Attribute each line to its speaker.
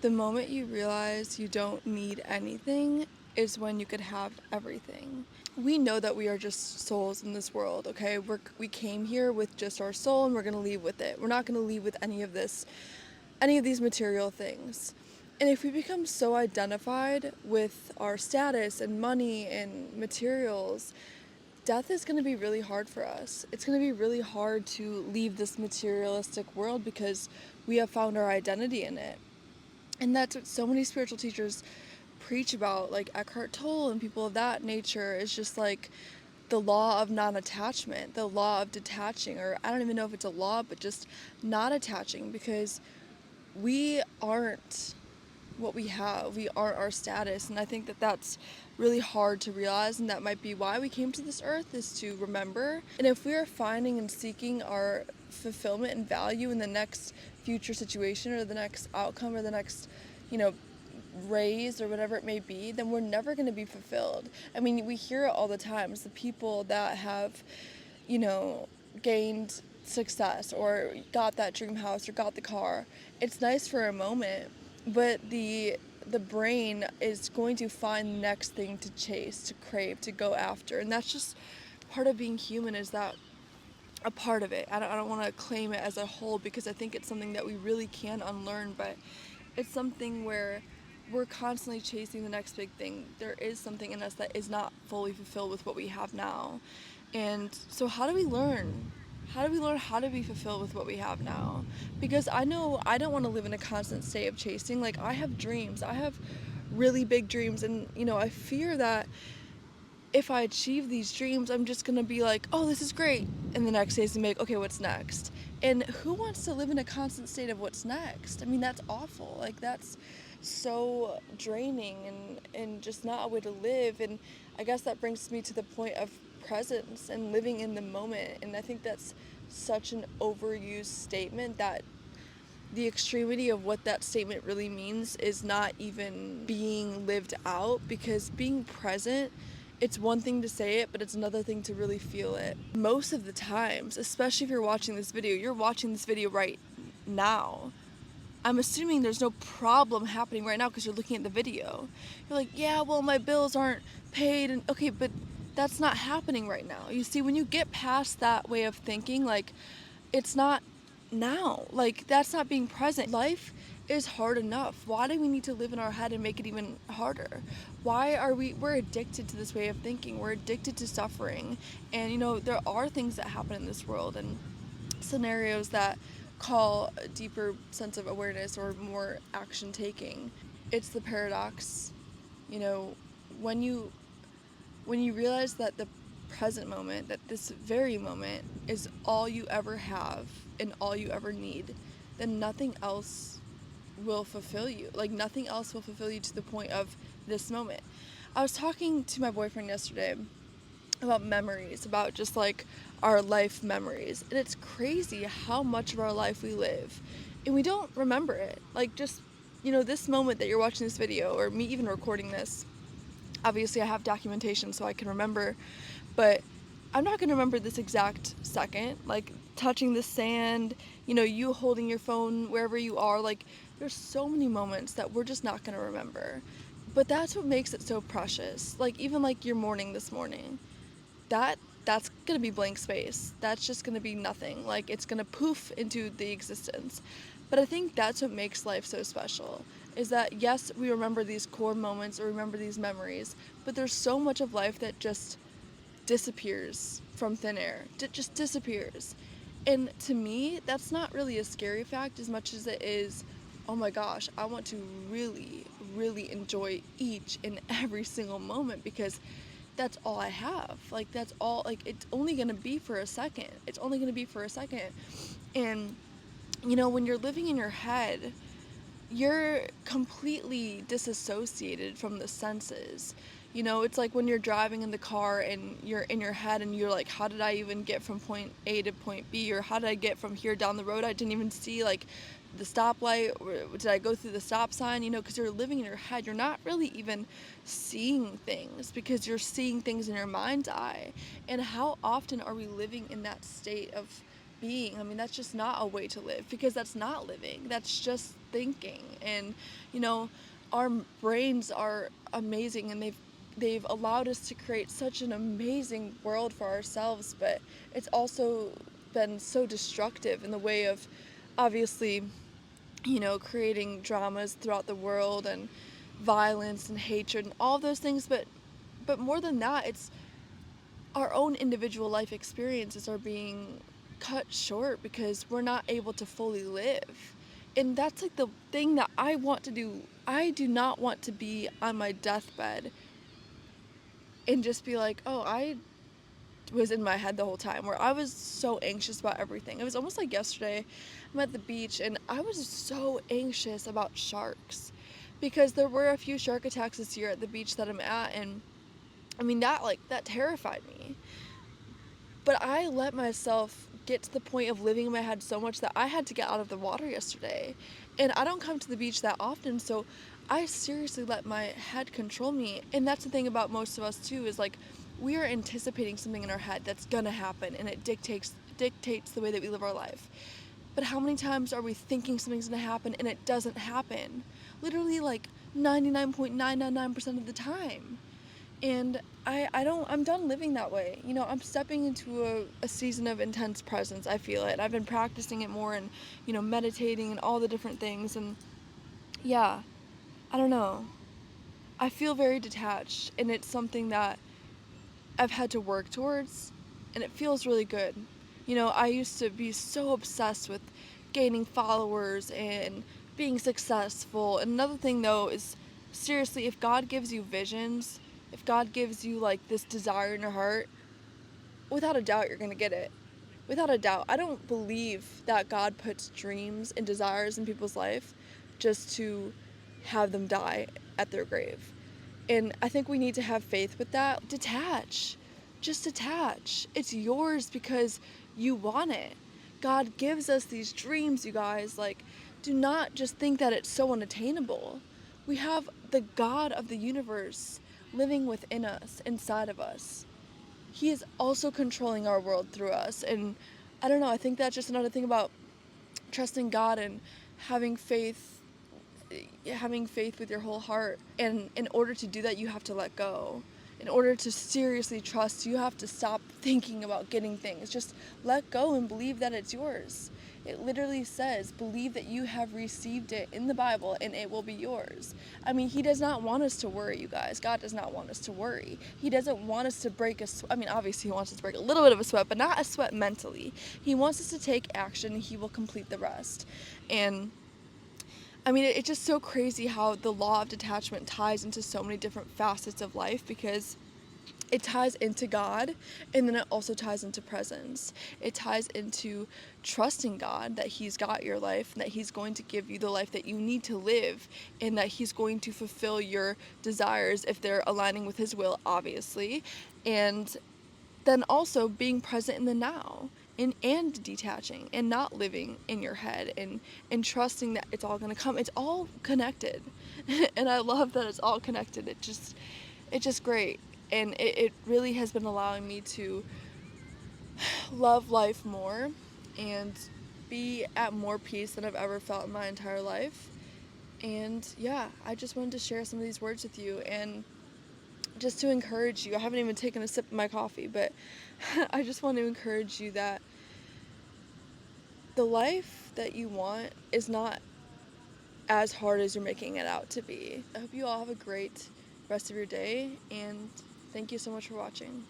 Speaker 1: The moment you realize you don't need anything is when you could have everything. We know that we are just souls in this world, okay? We came here with just our soul and we're going to leave with it. We're not going to leave with any of these material things. And if we become so identified with our status and money and materials, death is going to be really hard for us. It's going to be really hard to leave this materialistic world because we have found our identity in it. And that's what so many spiritual teachers preach about, like Eckhart Tolle and people of that nature, is just like the law of non-attachment, the law of detaching, or I don't even know if it's a law, but just not attaching, because we aren't what we have. We aren't our status. And I think that that's really hard to realize, and that might be why we came to this earth, is to remember. And if we are finding and seeking our fulfillment and value in the next future situation or the next outcome or the next, you know, raise or whatever it may be, then we're never going to be fulfilled. I mean, we hear it all the time. It's the people that have, you know, gained success or got that dream house or got the car. It's nice for a moment, but the brain is going to find the next thing to chase, to crave, to go after. And that's just part of being human, is that a part of it. I don't want to claim it as a whole, because I think it's something that we really can unlearn, but it's something where we're constantly chasing the next big thing. There is something in us that is not fully fulfilled with what we have now. And so how do we learn? How do we learn how to be fulfilled with what we have now? Because I know I don't want to live in a constant state of chasing. Like, I have dreams. I have really big dreams, and I fear that if I achieve these dreams, I'm just gonna be like, oh, this is great. And the next day is gonna be like, okay, what's next? And who wants to live in a constant state of what's next? I mean, that's awful. Like, that's so draining and just not a way to live. And I guess that brings me to the point of presence and living in the moment. And I think that's such an overused statement, that the extremity of what that statement really means is not even being lived out, because being present, it's one thing to say it, but it's another thing to really feel it. Most of the times, especially if you're watching this video right now. I'm assuming there's no problem happening right now because you're looking at the video. You're like, yeah, well, my bills aren't paid, and okay, but that's not happening right now. You see, when you get past that way of thinking, like, it's not now. Like, that's not being present. Life is hard enough. Why do we need to live in our head and make it even harder? Why are we're addicted to this way of thinking? We're addicted to suffering. And there are things that happen in this world and scenarios that call a deeper sense of awareness or more action taking. It's the paradox. You know, when you realize that the present moment, that this very moment is all you ever have and all you ever need, then nothing else will fulfill you. Like, nothing else will fulfill you to the point of this moment. I was talking to my boyfriend yesterday about memories, about just like our life memories. And it's crazy how much of our life we live and we don't remember it. Like, just, this moment that you're watching this video, or me even recording this, obviously I have documentation so I can remember, but I'm not going to remember this exact second, like touching the sand, you holding your phone wherever you are. Like, there's so many moments that we're just not going to remember. But that's what makes it so precious. Like, even like your morning this morning, that's gonna be blank space. That's just gonna be nothing. Like, it's gonna poof into the existence. But I think that's what makes life so special, is that yes, we remember these core moments or remember these memories, but there's so much of life that just disappears from thin air. Just disappears. And to me, that's not really a scary fact as much as it is, oh my gosh, I want to really, really enjoy each and every single moment, because that's all I have. Like, that's all, like, it's only gonna be for a second. It's only gonna be for a second. And, when you're living in your head, you're completely disassociated from the senses. It's like when you're driving in the car and you're in your head and you're like, how did I even get from point A to point B? Or how did I get from here down the road? I didn't even see, like, the stoplight, or did I go through the stop sign? Because you're living in your head. You're not really even seeing things, because you're seeing things in your mind's eye. And how often are we living in that state of being? I mean, that's just not a way to live, because that's not living. That's just thinking. And you know, our brains are amazing, and they've allowed us to create such an amazing world for ourselves, but it's also been so destructive in the way of, obviously, you know, creating dramas throughout the world and violence and hatred and all those things. But more than that, it's our own individual life experiences are being cut short because we're not able to fully live. And that's like the thing that I want to do. I do not want to be on my deathbed and just be like, oh, I was in my head the whole time, where I was so anxious about everything. It was almost like yesterday. I'm at the beach and I was so anxious about sharks because there were a few shark attacks this year at the beach that I'm at, and I mean that terrified me. But I let myself get to the point of living in my head so much that I had to get out of the water yesterday. And I don't come to the beach that often, so I seriously let my head control me. And that's the thing about most of us too, is like we are anticipating something in our head that's gonna happen, and it dictates the way that we live our life. But how many times are we thinking something's gonna happen and it doesn't happen? Literally like 99.999% of the time. And I'm done living that way. You know, I'm stepping into a season of intense presence. I feel it. I've been practicing it more, and, you know, meditating and all the different things. And yeah, I don't know. I feel very detached, and it's something that I've had to work towards, and it feels really good. You know, I used to be so obsessed with gaining followers and being successful. And another thing, though, is seriously, if God gives you visions, if God gives you like this desire in your heart, without a doubt, you're going to get it. Without a doubt. I don't believe that God puts dreams and desires in people's life just to have them die at their grave. And I think we need to have faith with that. Detach. Just detach. It's yours because you want it. God gives us these dreams, you guys. Like, do not just think that it's so unattainable. We have the God of the universe living within us, inside of us. He is also controlling our world through us. And I don't know, I think that's just another thing about trusting God and having faith having faith with your whole heart. And in order to do that, you have to let go. In order to seriously trust, you have to stop thinking about getting things. Just let go and believe that it's yours. It literally says, believe that you have received it in the Bible and it will be yours. I mean, He does not want us to worry, you guys. God does not want us to worry. He doesn't want us to break a sweat. I mean, obviously, He wants us to break a little bit of a sweat, but not a sweat mentally. He wants us to take action, and He will complete the rest. And I mean, it's just so crazy how the law of detachment ties into so many different facets of life, because it ties into God, and then it also ties into presence. It ties into trusting God that He's got your life, and that He's going to give you the life that you need to live, and that He's going to fulfill your desires if they're aligning with His will, obviously. And then also being present in the now, and detaching and not living in your head, and trusting that it's all going to come. It's all connected. And I love that it's all connected. It's just great. And it really has been allowing me to love life more and be at more peace than I've ever felt in my entire life. And yeah, I just wanted to share some of these words with you, and just to encourage you. I haven't even taken a sip of my coffee, but I just want to encourage you that the life that you want is not as hard as you're making it out to be. I hope you all have a great rest of your day, and thank you so much for watching.